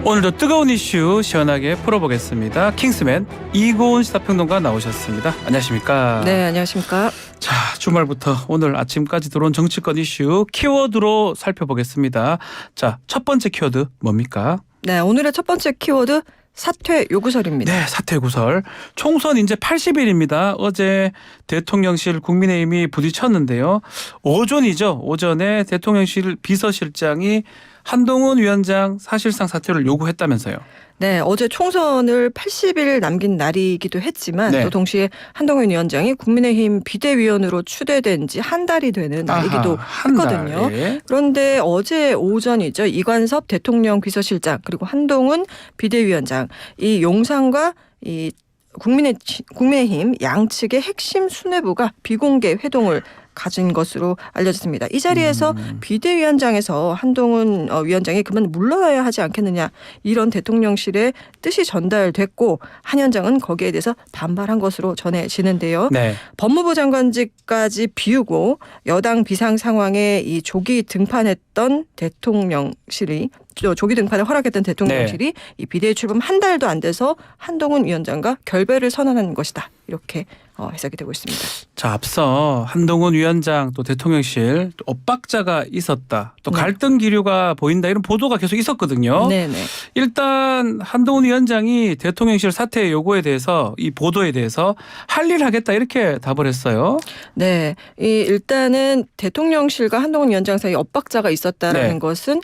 오늘도 뜨거운 이슈 시원하게 풀어보겠습니다. 킹스맨 이고은 시사평론가 나오셨습니다. 안녕하십니까? 네, 안녕하십니까? 자, 주말부터 오늘 아침까지 들어온 정치권 이슈 키워드로 살펴보겠습니다. 자, 첫 번째 키워드 뭡니까? 네, 오늘의 첫 번째 키워드 사퇴 요구설입니다. 네, 사퇴 요구설. 총선 이제 80일입니다. 어제 대통령실 국민의힘이 부딪혔는데요. 오전이죠. 오전에 대통령실 비서실장이 한동훈 위원장 사실상 사퇴를 요구했다면서요. 네, 어제 총선을 80일 남긴 날이기도 했지만 네. 또 동시에 한동훈 위원장이 국민의힘 비대위원으로 추대된 지 한 달이 되는 날이기도 했거든요. 예. 그런데 어제 오전이죠. 이관섭 대통령 비서실장 그리고 한동훈 비대위원장 이 용산과 이 국민의힘 양측의 핵심 수뇌부가 비공개 회동을 가진 것으로 알려졌습니다. 이 자리에서 비대위원장에서 한동훈 위원장이 그만 물러나야 하지 않겠느냐 이런 대통령실의 뜻이 전달됐고 한 위원장은 거기에 대해서 반발한 것으로 전해지는데요. 네. 법무부 장관직까지 비우고 여당 비상 상황에 이 조기 등판했던 대통령실이 조기 등판을 허락했던 대통령실이 이 비대위 출범 한 달도 안 돼서 한동훈 위원장과 결별을 선언한 것이다. 이렇게 해석이 되고 있습니다. 자, 앞서 한동훈 위원장 또 대통령실 또 엇박자가 있었다. 또 네. 갈등 기류가 보인다. 이런 보도가 계속 있었거든요. 네네. 일단 한동훈 위원장이 대통령실 사퇴 요구에 대해서 이 보도에 대해서 할 일 하겠다 이렇게 답을 했어요. 네, 일단은 대통령실과 한동훈 위원장 사이 엇박자가 있었다라는 네. 것은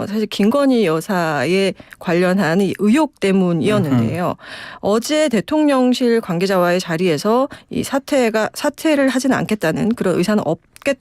사실 김건희 여사에 관련한 이 의혹 때문이었는데요. 어제 대통령실 관계자와의 자리에서 이 사퇴를 하지는 않겠다는 그런 의사는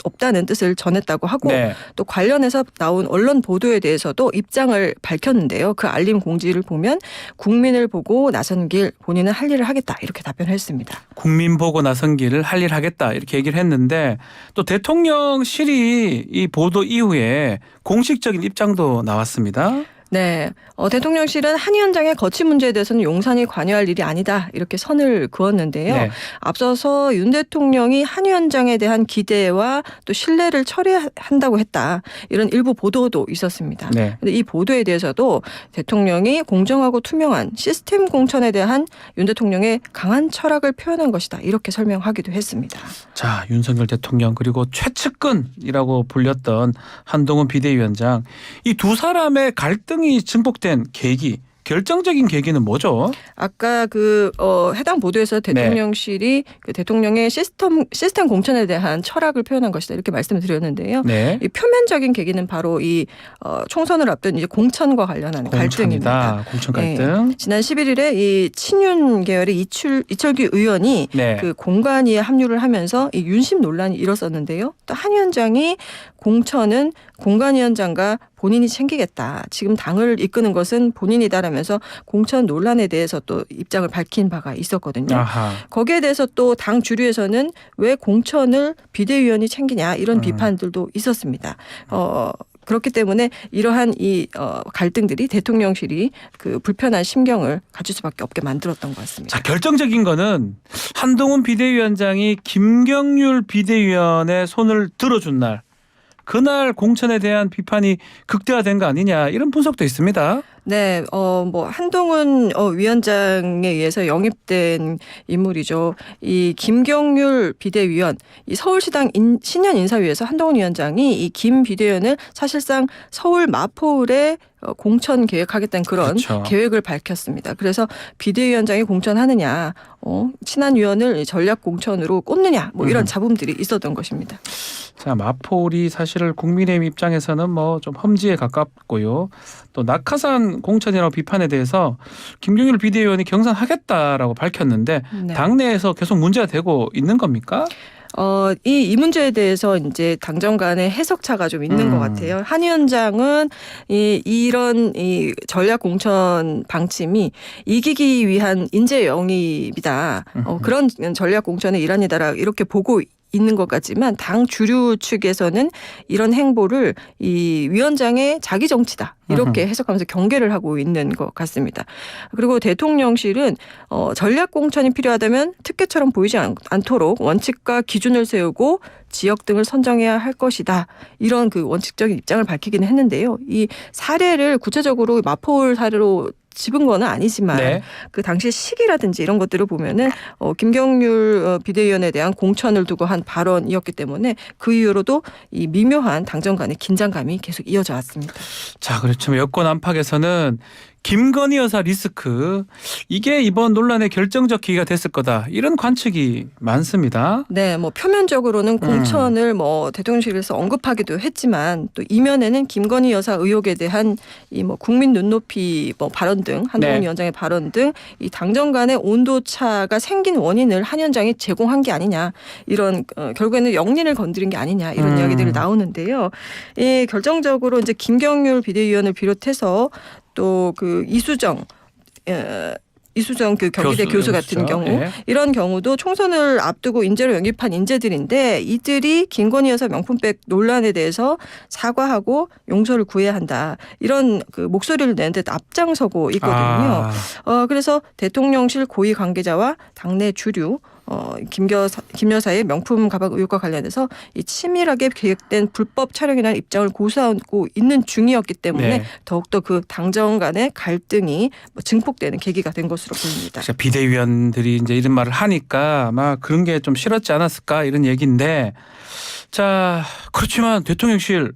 없다는 뜻을 전했다고 하고 네. 또 관련해서 나온 언론 보도에 대해서도 입장을 밝혔는데요. 그 알림 공지를 보면 국민을 보고 나선 길 본인은 할 일을 하겠다 이렇게 답변했습니다. 국민 보고 나선 길을 할 일 하겠다 이렇게 얘기를 했는데 또 대통령실이 이 보도 이후에 공식적인 입장도 나왔습니다. 네, 대통령실은 한 위원장의 거취 문제에 대해서는 용산이 관여할 일이 아니다 이렇게 선을 그었는데요. 네. 앞서서 윤 대통령이 한 위원장에 대한 기대와 또 신뢰를 철회한다고 했다 이런 일부 보도도 있었습니다. 네. 근데 이 보도에 대해서도 대통령이 공정하고 투명한 시스템 공천에 대한 윤 대통령의 강한 철학을 표현한 것이다 이렇게 설명하기도 했습니다. 자, 윤석열 대통령 그리고 최측근이라고 불렸던 한동훈 비대위원장 이 두 사람의 갈등이 증폭된 계기, 결정적인 계기는 뭐죠? 아까 해당 보도에서 대통령실이 그 대통령의 시스템 공천에 대한 철학을 표현한 것이다 이렇게 말씀을 드렸는데요. 네. 이 표면적인 계기는 바로 이 총선을 앞둔 이제 공천과 관련한 갈등입니다. 공천 갈등. 네. 지난 11일에 이 친윤 계열의 이철규 의원이 네. 그 공관위에 합류를 하면서 이 윤심 논란이 일었었는데요. 또 한 위원장이 공천은 공관위원장과 본인이 챙기겠다. 지금 당을 이끄는 것은 본인이다라면서 공천 논란에 대해서 또 입장을 밝힌 바가 있었거든요. 아하. 거기에 대해서 또 당 주류에서는 왜 공천을 비대위원이 챙기냐 이런 비판들도 있었습니다. 그렇기 때문에 이러한 이 갈등들이 대통령실이 그 불편한 심경을 가질 수밖에 없게 만들었던 것 같습니다. 자, 결정적인 거는 한동훈 비대위원장이 김경률 비대위원의 손을 들어준 날, 그날 공천에 대한 비판이 극대화된 거 아니냐 이런 분석도 있습니다. 네, 한동훈 위원장에 의해서 영입된 인물이죠. 이 김경률 비대위원, 이 서울시당 신년 인사위에서 한동훈 위원장이 이 김 비대위원을 사실상 서울 마포을에 공천 계획하겠다는 그런 그렇죠. 계획을 밝혔습니다. 그래서 비대위원장이 공천하느냐, 친한 위원을 전략 공천으로 꼽느냐, 뭐 이런 잡음들이 있었던 것입니다. 자, 마포울이 사실 국민의힘 입장에서는 뭐 좀 험지에 가깝고요. 또 낙하산 공천이라고 비판에 대해서 김경률 비대위원이 경선하겠다라고 밝혔는데 네. 당내에서 계속 문제가 되고 있는 겁니까? 이 문제에 대해서 이제 당정 간의 해석차가 좀 있는 것 같아요. 한 위원장은 이런 전략 공천 방침이 이기기 위한 인재 영입이다. 그런 전략 공천의 일환이다 이렇게 보고 있는 것 같지만 당 주류 측에서는 이런 행보를 이 위원장의 자기 정치다 이렇게 해석하면서 경계를 하고 있는 것 같습니다. 그리고 대통령실은 전략 공천이 필요하다면 특혜처럼 보이지 않도록 원칙과 기준을 세우고 지역 등을 선정해야 할 것이다. 이런 그 원칙적인 입장을 밝히기는 했는데요. 이 사례를 구체적으로 마포울 사례로 집은 건 아니지만 네. 그 당시 시기라든지 이런 것들을 보면은 김경률 비대위원에 대한 공천을 두고 한 발언이었기 때문에 그 이후로도 이 미묘한 당정 간의 긴장감이 계속 이어져 왔습니다. 자, 그렇지만 여권 안팎에서는 김건희 여사 리스크 이게 이번 논란의 결정적 계기가 됐을 거다 이런 관측이 많습니다. 네, 뭐 표면적으로는 공천을 뭐 대통령실에서 언급하기도 했지만 또 이면에는 김건희 여사 의혹에 대한 이 뭐 국민 눈높이 뭐 발언 등 한동훈 네. 위원장의 발언 등 이 당정 간의 온도 차가 생긴 원인을 한 위원장이 제공한 게 아니냐 이런 결국에는 영린을 건드린 게 아니냐 이런 이야기들이 나오는데요. 이 결정적으로 이제 김경률 비대위원을 비롯해서 또 그 이수정 그 경기대 교수 같은 경우 예. 이런 경우도 총선을 앞두고 인재로 영입한 인재들인데 이들이 김건희 여사 명품백 논란에 대해서 사과하고 용서를 구해야 한다. 이런 그 목소리를 내는 데 앞장서고 있거든요. 그래서 대통령실 고위 관계자와 당내 주류 김 여사의 명품 가방 의혹과 관련해서 이 치밀하게 계획된 불법 촬영이라는 입장을 고수하고 있는 중이었기 때문에 네. 더욱더 그 당정 간의 갈등이 증폭되는 계기가 된 것으로 보입니다. 진짜 비대위원들이 이제 이런 말을 하니까 아마 그런 게 좀 싫었지 않았을까 이런 얘기인데 자 그렇지만 대통령실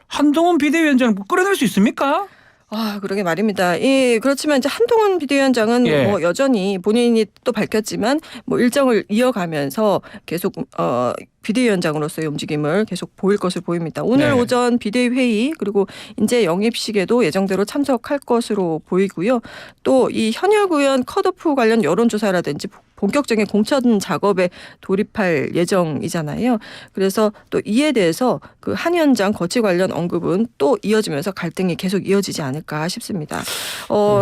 한동훈 비대위원장을 끌어낼 수 있습니까? 그러게 말입니다. 그렇지만 이제 한동훈 비대위원장은 예. 뭐 여전히 본인이 또 밝혔지만 뭐 일정을 이어가면서 계속 비대위원장으로서의 움직임을 계속 보일 것으로 보입니다. 오늘 네. 오전 비대위 회의 그리고 인재 영입식에도 예정대로 참석할 것으로 보이고요. 또 이 현역 의원 컷오프 관련 여론조사라든지 본격적인 공천 작업에 돌입할 예정이잖아요. 그래서 또 이에 대해서 그 한 위원장 거취 관련 언급은 또 이어지면서 갈등이 계속 이어지지 않을까 싶습니다.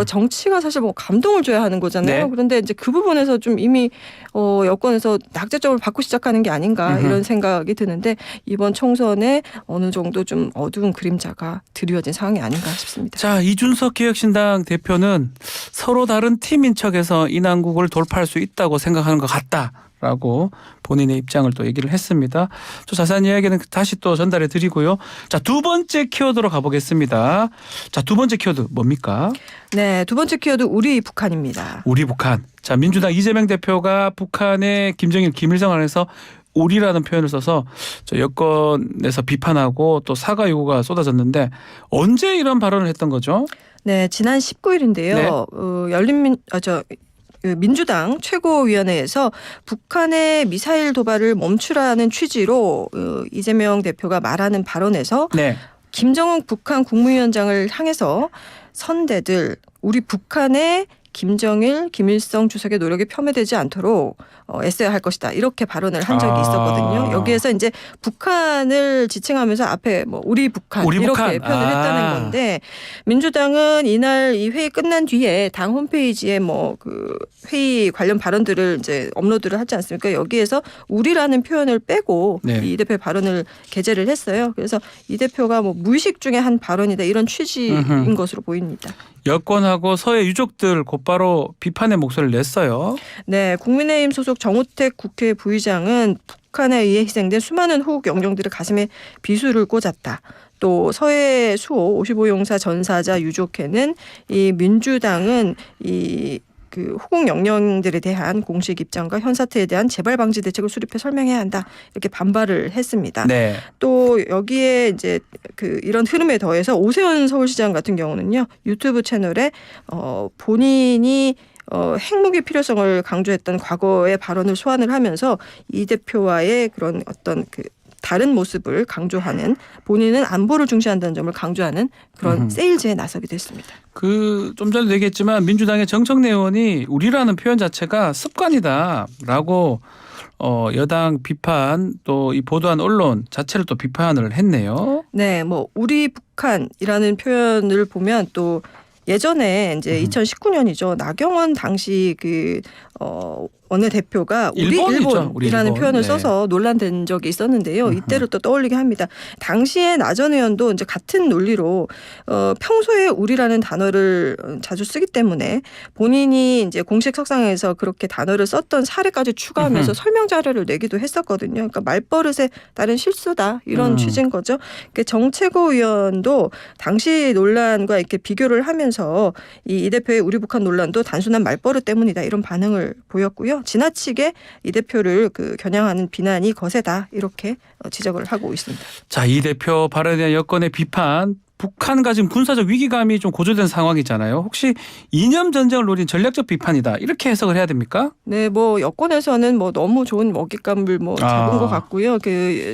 정치가 사실 뭐 감동을 줘야 하는 거잖아요. 네. 그런데 이제 그 부분에서 좀 이미 여권에서 낙제점을 받고 시작하는 게 아닌가 이런 생각이 드는데 이번 총선에 어느 정도 좀 어두운 그림자가 드리워진 상황이 아닌가 싶습니다. 자 이준석 개혁신당 대표는 서로 다른 팀인 척해서 인왕국을 돌파할 수 있다고 생각하는 것 같다라고 본인의 입장을 또 얘기를 했습니다. 좀 자세한 이야기는 다시 또 전달해 드리고요. 자, 두 번째 키워드로 가보겠습니다. 자, 두 번째 키워드 뭡니까? 네, 두 번째 키워드 우리 북한입니다. 우리 북한. 자, 민주당 이재명 대표가 북한의 김정일, 김일성 안에서 우리라는 표현을 써서 저 여권에서 비판하고 또 사과 요구가 쏟아졌는데 언제 이런 발언을 했던 거죠? 네, 지난 19일인데요. 민주당 최고위원회에서 북한의 미사일 도발을 멈추라는 취지로 이재명 대표가 말하는 발언에서 네. 김정은 북한 국무위원장을 향해서 선대들 우리 북한의 김정일, 김일성 주석의 노력이 폄훼되지 않도록 애써야 할 것이다. 이렇게 발언을 한 적이 있었거든요. 여기에서 이제 북한을 지칭하면서 앞에 뭐 우리 북한 이렇게 표현을 했다는 건데 민주당은 이날 이 회의 끝난 뒤에 당 홈페이지에 뭐 그 회의 관련 발언들을 이제 업로드를 하지 않습니까? 여기에서 우리라는 표현을 빼고 네. 이 대표의 발언을 게재를 했어요. 그래서 이 대표가 뭐 무의식 중에 한 발언이다 이런 취지인 것으로 보입니다. 여권하고 서해 유족들 곧바로 비판의 목소리를 냈어요. 네, 국민의힘 소속 정우택 국회 부의장은 북한에 의해 희생된 수많은 호국 영령들의 가슴에 비수를 꽂았다. 또 서해 수호 55용사 전사자 유족회는 이 민주당은 그 호국 영령들에 대한 공식 입장과 현 사태에 대한 재발 방지 대책을 수립해 설명해야 한다 이렇게 반발을 했습니다. 네. 또 여기에 이제 그 이런 흐름에 더해서 오세훈 서울시장 같은 경우는요 유튜브 채널에 본인이 핵무기 필요성을 강조했던 과거의 발언을 소환을 하면서 이 대표와의 그런 어떤 그 다른 모습을 강조하는 본인은 안보를 중시한다는 점을 강조하는 그런 세일즈에 나서기도 했습니다. 그 좀 전에 얘기했지만 민주당의 정청래 의원이 우리라는 표현 자체가 습관이다라고 여당 비판 또 이 보도한 언론 자체를 또 비판을 했네요. 네, 뭐 우리 북한이라는 표현을 보면 또 예전에 이제 2019년이죠. 나경원 당시 그 원내대표가 우리 일본이죠. 우리 일본이라는 일본. 표현을 네. 써서 논란된 적이 있었는데요. 이때를 또 떠올리게 합니다. 당시에 나 전 의원도 이제 같은 논리로 평소에 우리라는 단어를 자주 쓰기 때문에 본인이 이제 공식 석상에서 그렇게 단어를 썼던 사례까지 추가하면서 설명 자료를 내기도 했었거든요. 그러니까 말버릇에 따른 실수다 이런 취지인 거죠. 그러니까 정 최고위원도 당시 논란과 이렇게 비교를 하면서 이 대표의 우리 북한 논란도 단순한 말버릇 때문이다 이런 반응을 보였고요. 지나치게 이 대표를 겨냥하는 비난이 거세다 이렇게 지적을 하고 있습니다. 자, 이 대표 발언에 대한 여권의 비판. 북한과 지금 군사적 위기감이 좀 고조된 상황이잖아요. 혹시 이념 전쟁을 노린 전략적 비판이다 이렇게 해석을 해야 됩니까? 네, 여권에서는 너무 좋은 먹잇감을 잡은 것 같고요.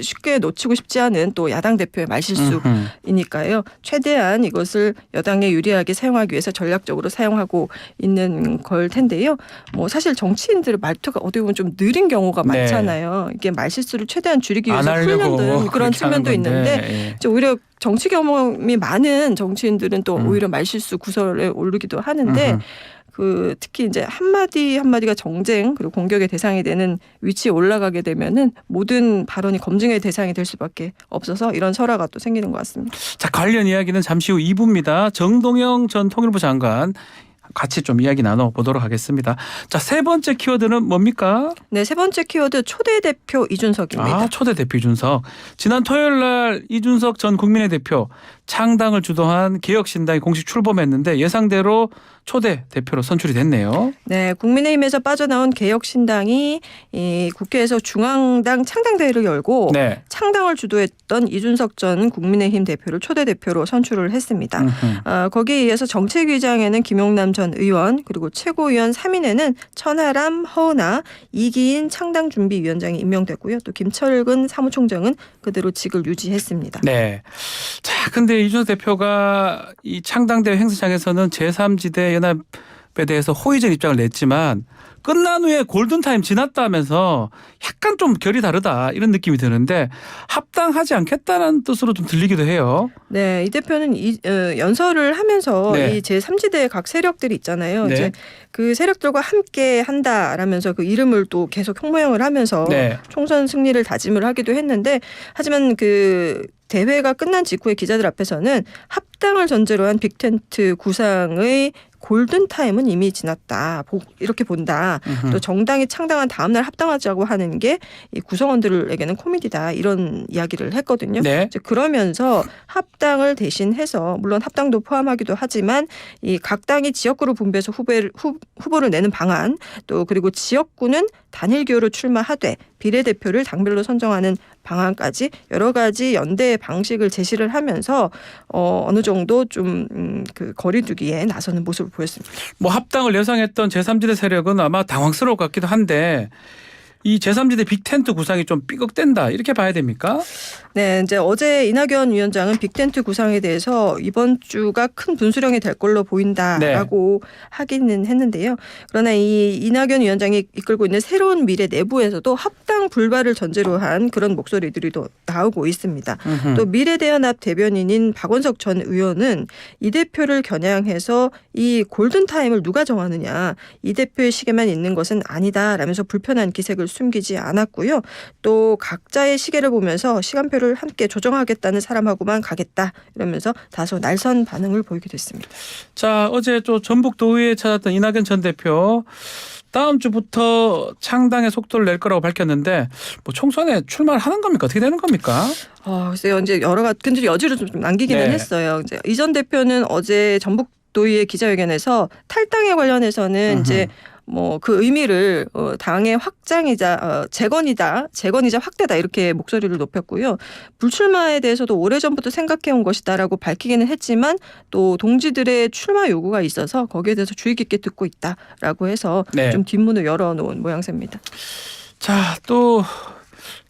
쉽게 놓치고 싶지 않은 또 야당 대표의 말실수이니까요. 최대한 이것을 여당에 유리하게 사용하기 위해서 전략적으로 사용하고 있는 걸 텐데요. 사실 정치인들의 말투가 어떻게 보면 좀 느린 경우가 많잖아요. 이게 말실수를 최대한 줄이기 위해서 훈련된 그런 측면도 있는데 오히려 정치 경험이 많은 정치인들은 또 오히려 말실수 구설에 오르기도 하는데 특히 이제 한마디 한마디가 정쟁 그리고 공격의 대상이 되는 위치에 올라가게 되면은 모든 발언이 검증의 대상이 될 수밖에 없어서 이런 설화가 또 생기는 것 같습니다. 자, 관련 이야기는 잠시 후 2부입니다. 정동영 전 통일부 장관 같이 좀 이야기 나눠보도록 하겠습니다. 자, 세 번째 키워드는 뭡니까? 네, 세 번째 키워드 초대 대표 이준석입니다. 초대 대표 이준석. 지난 토요일 날 이준석 전 국민의 대표 창당을 주도한 개혁신당이 공식 출범했는데 예상대로 초대 대표로 선출이 됐네요. 네, 국민의힘에서 빠져나온 개혁신당이 이 국회에서 중앙당 창당대회를 열고 창당을 주도했던 이준석 전 국민의힘 대표를 초대 대표로 선출을 했습니다. 거기에 이어서 정책위장에는 김용남 전 의원 그리고 최고위원 3인에는 천하람, 허은하, 이기인 창당준비위원장이 임명됐고요. 또 김철근 사무총장은 그대로 직을 유지했습니다. 네. 자, 근데 이준석 대표가 이 창당대회 행사장에서는 제3지대 연합에 대해서 호의적 입장을 냈지만 끝난 후에 골든타임 지났다 하면서 약간 좀 결이 다르다 이런 느낌이 드는데 합당하지 않겠다는 뜻으로 좀 들리기도 해요. 네, 이 대표는 연설을 하면서 이 제3지대 각 세력들이 있잖아요. 이제 그 세력들과 함께 한다라면서 그 이름을 또 계속 혁명을 하면서 총선 승리를 다짐을 하기도 했는데 하지만 대회가 끝난 직후에 기자들 앞에서는 합당을 전제로 한 빅텐트 구상의 골든타임은 이미 지났다. 이렇게 본다. 또 정당이 창당한 다음 날 합당하자고 하는 게 이 구성원들에게는 코미디다. 이런 이야기를 했거든요. 이제 그러면서 합당을 대신해서 물론 합당도 포함하기도 하지만 이 각 당이 지역구로 분배해서 후보를 내는 방안 또 그리고 지역구는 단일 기호로 출마하되 비례대표를 당별로 선정하는 방안까지 여러 가지 연대 방식을 제시를 하면서 어느 정도 좀 거리두기에 나서는 모습을 보였습니다. 합당을 예상했던 제3지대 세력은 아마 당황스러울 것 같기도 한데 이 제3지대 빅텐트 구상이 좀 삐걱댄다 이렇게 봐야 됩니까? 네, 이제 어제 이낙연 위원장은 빅텐트 구상에 대해서 이번 주가 큰 분수령이 될 걸로 보인다라고 하기는 했는데요. 그러나 이 이낙연 위원장이 이끌고 있는 새로운 미래 내부에서도 합당 불발을 전제로 한 그런 목소리들이 또 나오고 있습니다. 또 미래대연합 대변인인 박원석 전 의원은 이 대표를 겨냥해서 이 골든타임을 누가 정하느냐 이 대표의 시계만 있는 것은 아니다라면서 불편한 기색을 숨기지 않았고요. 또 각자의 시계를 보면서 시간표를 함께 조정하겠다는 사람하고만 가겠다 이러면서 다소 날선 반응을 보이기도 했습니다. 자, 어제 또 전북도의회에 찾았던 이낙연 전 대표 다음 주부터 창당의 속도를 낼 거라고 밝혔는데 총선에 출마를 하는 겁니까? 어떻게 되는 겁니까? 글쎄요. 이제 근데 여지를 좀 남기기는 했어요. 이제 이 전 대표는 어제 전북도의회 기자회견에서 탈당에 관련해서는 이제 그 의미를 당의 확장이자 재건이자 확대다 이렇게 목소리를 높였고요. 불출마에 대해서도 오래전부터 생각해온 것이다라고 밝히기는 했지만 또 동지들의 출마 요구가 있어서 거기에 대해서 주의 깊게 듣고 있다라고 해서 좀 뒷문을 열어놓은 모양새입니다. 자, 또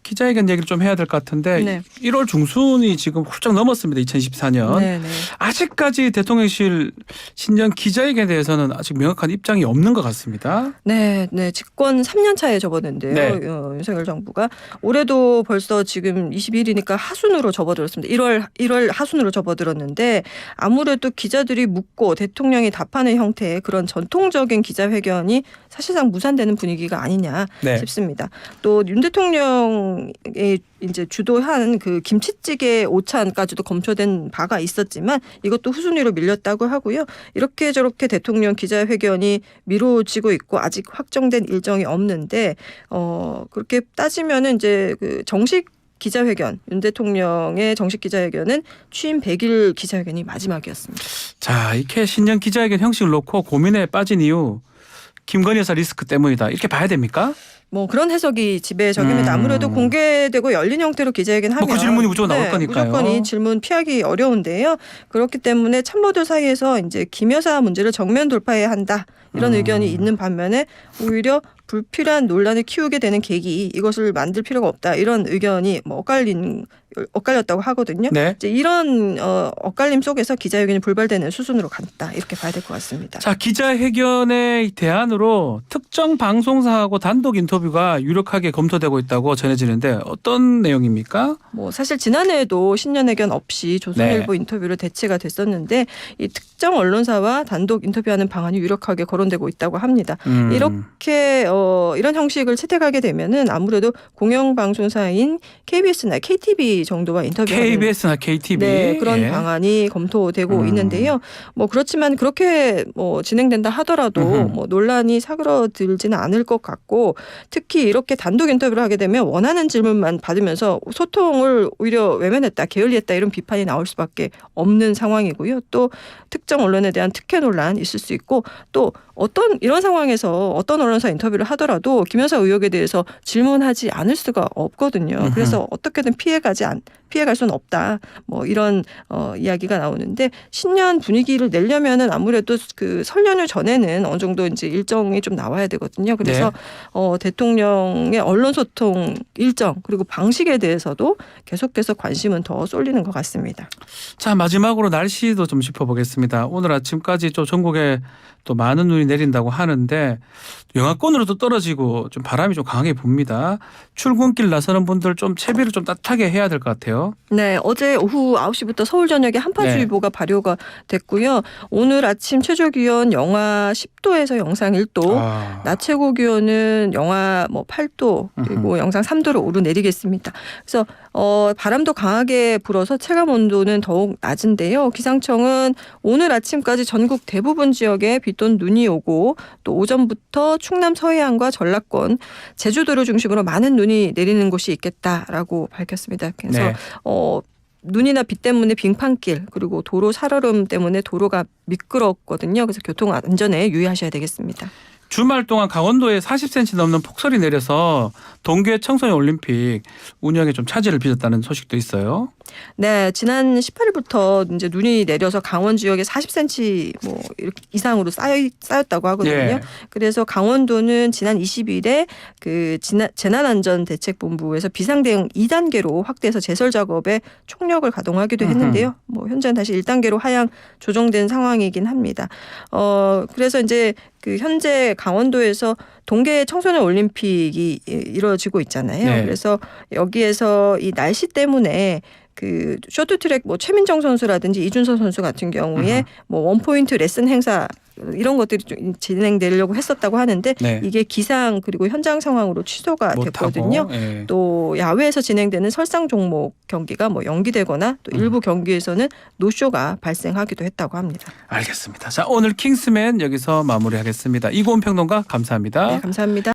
기자회견 얘기를 좀 해야 될 것 같은데 네. 1월 중순이 지금 훌쩍 넘었습니다. 2024년. 네, 네. 아직까지 대통령실 신년 기자회견에 대해서는 아직 명확한 입장이 없는 것 같습니다. 네, 네. 집권 3년 차에 접어든데요. 네. 윤석열 정부가 올해도 벌써 지금 22일이니까 하순으로 접어들었습니다. 1월 하순으로 접어들었는데 아무래도 기자들이 묻고 대통령이 답하는 형태의 그런 전통적인 기자회견이 사실상 무산되는 분위기가 아니냐 네. 싶습니다. 또 윤 대통령이 이제 주도한 그 김치찌개 오찬까지도 검토된 바가 있었지만 이것도 후순위로 밀렸다고 하고요. 이렇게 저렇게 대통령 기자회견이 미뤄지고 있고 아직 확정된 일정이 없는데 그렇게 따지면은 이제 그 정식 기자회견, 윤 대통령의 정식 기자회견은 취임 100일 기자회견이 마지막이었습니다. 자, 이렇게 신년 기자회견 형식을 놓고 고민에 빠진 이유 김건희 여사 리스크 때문이다. 이렇게 봐야 됩니까? 뭐 그런 해석이 지배적입니다. 아무래도 공개되고 열린 형태로 기자회견 하면 그 질문이 무조건 나올 거니까요. 무조건 이 질문 피하기 어려운데요. 그렇기 때문에 참모들 사이에서 이제 김 여사 문제를 정면 돌파해야 한다. 이런 의견이 있는 반면에 오히려 불필요한 논란을 키우게 되는 계기 이것을 만들 필요가 없다. 이런 의견이 뭐 엇갈렸다고 하거든요. 네. 이제 이런 엇갈림 속에서 기자회견이 불발되는 수순으로 갔다. 이렇게 봐야 될 것 같습니다. 자, 기자회견의 대안으로 특정 방송사하고 단독 인터뷰가 유력하게 검토되고 있다고 전해지는데 어떤 내용입니까? 뭐 사실 지난해에도 신년회견 없이 조선일보 네. 인터뷰로 대체가 됐었는데 이 특정 언론사와 단독 인터뷰하는 방안이 유력하게 거론되고 있다고 합니다. 이렇게 이런 형식을 채택하게 되면은 아무래도 공영방송사인 KBS나 KTV 정도와 인터뷰하는 KBS나 KTV 네, 그런 예. 방안이 검토되고 있는데요. 뭐 그렇지만 그렇게 뭐 진행된다 하더라도 뭐 논란이 사그러들지는 않을 것 같고 특히 이렇게 단독 인터뷰를 하게 되면 원하는 질문만 받으면서 소통을 오히려 외면했다, 게을리했다 이런 비판이 나올 수밖에 없는 상황이고요. 또 특정 언론에 대한 특혜 논란 있을 수 있고 또 이런 상황에서 어떤 언론사 인터뷰를 하더라도 김 여사 의혹에 대해서 질문하지 않을 수가 없거든요. 그래서 어떻게든 피해갈 수는 없다. 뭐 이런 이야기가 나오는데 신년 분위기를 내려면은 아무래도 그 설 연휴 전에는 어느 정도 이제 일정이 좀 나와야 되거든요. 그래서 대통령의 언론 소통 일정 그리고 방식에 대해서도 계속해서 관심은 더 쏠리는 것 같습니다. 자, 마지막으로 날씨도 좀 짚어보겠습니다. 오늘 아침까지 좀 전국에 또 많은 눈이 내린다고 하는데 영하권으로도 떨어지고 좀 바람이 좀 강하게 붑니다. 출근길 나서는 분들 좀 채비를 좀 따뜻하게 해야 될 것 같아요. 네, 어제 오후 9시부터 서울 전역에 한파주의보가 발효가 됐고요. 오늘 아침 최저 기온 영하 10도에서 영상 1도, 낮 최고 기온은 영하 8도 그리고 영상 3도로 오르내리겠습니다. 그래서 바람도 강하게 불어서 체감 온도는 더욱 낮은데요. 기상청은 오늘 아침까지 전국 대부분 지역에 비 또는 눈이 오고 또 오전부터 충남 서해안과 전라권, 제주도를 중심으로 많은 눈이 내리는 곳이 있겠다라고 밝혔습니다. 그래서 네. 눈이나 비 때문에 빙판길 그리고 도로 살얼음 때문에 도로가 미끄럽거든요. 그래서 교통 안전에 유의하셔야 되겠습니다. 주말 동안 강원도에 40cm 넘는 폭설이 내려서 동계 청소년 올림픽 운영에 좀 차질을 빚었다는 소식도 있어요. 네, 지난 18일부터 이제 눈이 내려서 강원 지역에 40cm 뭐 이렇게 이상으로 쌓였다고 하거든요. 예. 그래서 강원도는 지난 20일에 그 재난안전대책본부에서 비상대응 2단계로 확대해서 제설 작업에 총력을 가동하기도 했는데요. 뭐 현재는 다시 1단계로 하향 조정된 상황이긴 합니다. 그래서 이제 그 현재 강원도에서 동계 청소년 올림픽이 이루어지고 있잖아요. 네. 그래서 여기에서 이 날씨 때문에 그 쇼트트랙 뭐 최민정 선수라든지 이준서 선수 같은 경우에 뭐 원포인트 레슨 행사 이런 것들이 좀 진행되려고 했었다고 하는데 네. 이게 기상 그리고 현장 상황으로 취소가 됐거든요. 예. 또 야외에서 진행되는 설상 종목 경기가 뭐 연기되거나 또 일부 경기에서는 노쇼가 발생하기도 했다고 합니다. 알겠습니다. 자, 오늘 킹스맨 여기서 마무리하겠습니다. 이고은 평론가 감사합니다. 네, 감사합니다.